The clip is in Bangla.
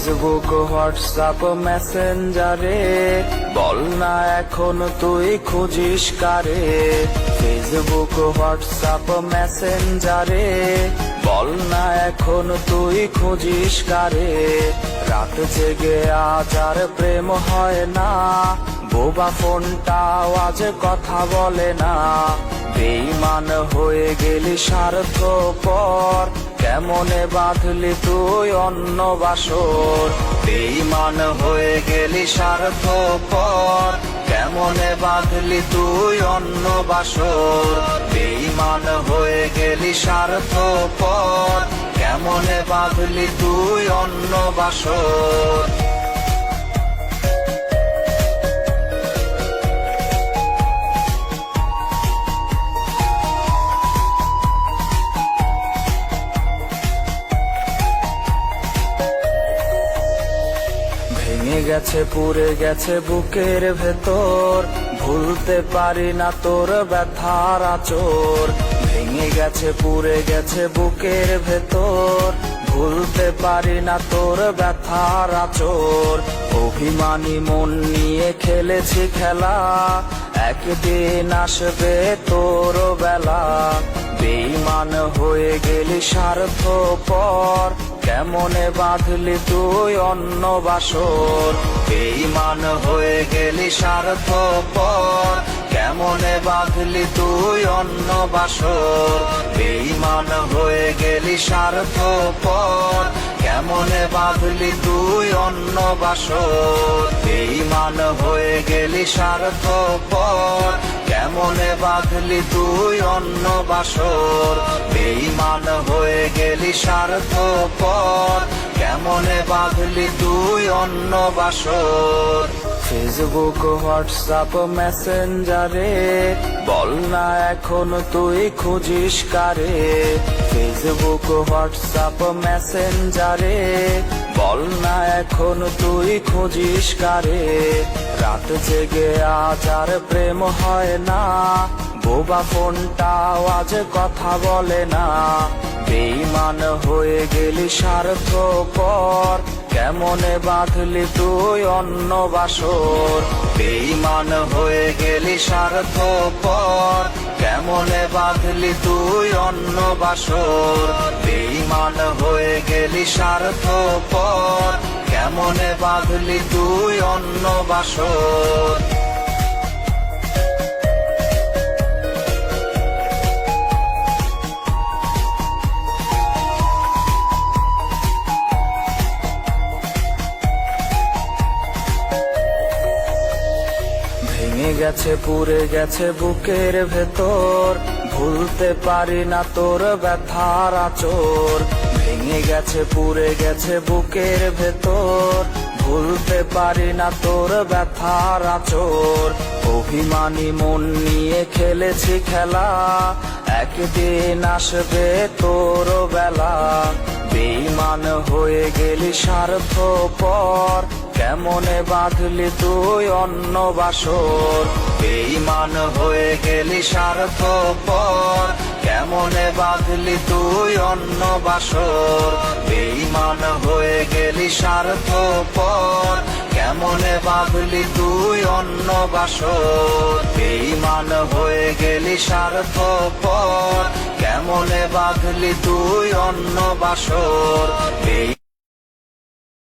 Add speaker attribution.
Speaker 1: ফেসবুক হোয়াটসঅ্যাপ মেসেঞ্জারে বল না এখন তুই খুঁজিস কারে। ফেসবুক হোয়াটসঅ্যাপ মেসেঞ্জারে বল না এখন তুই খুঁজিস কারে। রাত জেগে আজ আর প্রেম হয় না, বোবা ফোনটাও আজ কথা বলে না। বেঈমান হয়ে গেলি স্বার্থপর, কেমনে বাঁধলি তুই অন্য বাসর। বেঈমান হয়ে গেলি স্বার্থপর, কেমনে বাঁধলি তুই অন্য বাসর। বেঈমান হয়ে গেলি স্বার্থপর, কেমনে বাঁধলি তুই অন্য বাসর। ভেঙে গেছে পুড়ে গেছে বুকের ভেতর, ভুলতে পারি না তোর ব্যথার আঁচড়। ভেঙে গেছে পুড়ে গেছে বুকের ভেতর, ভুলতে পারি না তোর ব্যথার আঁচড়। অভিমানী মন নিয়ে খেলেছি খেলা, একদিন আসবে তোর বেলা। বেঈমান হয়ে গেলি স্বার্থপর, কেমনে বাঁধলি তুই অন্য বাসর। বেঈমান হয়ে গেলি স্বার্থপর, কেমনে বাঁধলি তুই অন্য বাসর। বেঈমান হয়ে গেলি স্বার্থপর, কেমনে বাঁধলি তুই অন্য বাসর। বেঈমান হয়ে গেলি স্বার্থপর, কেমনে বাঁধলি তুই অন্য বাসর। বেঈমান হয়ে গেলি স্বার্থপর, কেমনে বাঁধলি তুই অন্য বাসর। ফেসবুক হোয়াটসঅ্যাপ মেসেঞ্জারে বল না এখন তুই খুঁজিস কারে। ফেসবুক হোয়াটসঅ্যাপ মেসেঞ্জারে বল না এখন তুই খুঁজিস কারে। রাত জেগে আজ আর প্রেম হয় না, বোবা ফোনটাও আজ কথা বলে না। বেঈমান হয়ে গেলি স্বার্থপর, কেমনে বাঁধলি তুই অন্য বাসর। বেঈমান হয়ে গেলি স্বার্থপর, কেমনে বাঁধলি তুই অন্য বাসর। বেঈমান হয়ে গেলি স্বার্থপর, কেমনে বাঁধলি তুই অন্য বাসর। ভেঙে গেছে পুড়ে গেছে বুকের ভেতর, ভুলতে পারি না তোর ব্যথার আঁচড়। ভেঙে গেছে পুড়ে গেছে বুকের ভেতর, ভুলতে পারি না তোর ব্যথার আঁচড়। অভিমানী মন নিয়ে খেলেছি খেলা, একদিন আসবে তোর বেলা। বেঈমান হয়ে গেলি স্বার্থপর, কেমনে বাঁধলি তুই অন্য বাসর। বেঈমান হয়ে গেলি স্বার্থপর, কেমনে বাঁধলি তুই অন্য বাসর। বেঈমান হয়ে গেলি স্বার্থপর, কেমনে বাঁধলি তুই অন্য বাসর। বেঈমান হয়ে গেলি স্বার্থপর, কেমনে বাঁধলি তুই অন্য বাসর।